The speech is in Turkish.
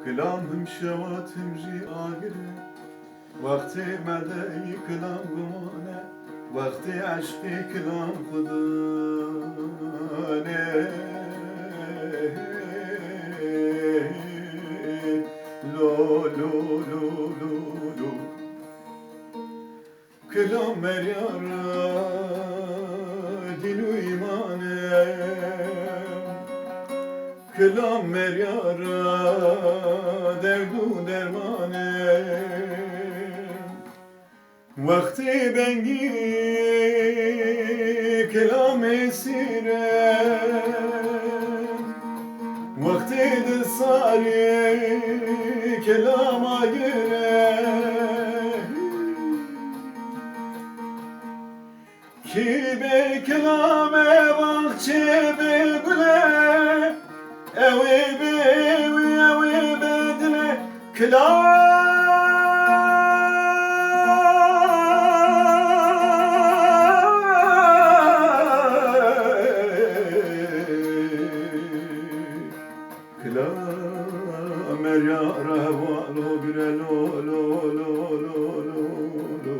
Kılamım şevatim agire vakti mede kılam gumane vakti aşkı kılam khudane lo lo lo lo lo kılam meryara dinu imane kılam meryara derdu dermane vakti bengi kelam esire vakti dısari kelama gire ki be kelame vakçe be güle evi be evi be dile kelam Kılam er yâre vâlo bire lo lo lo lo lo lo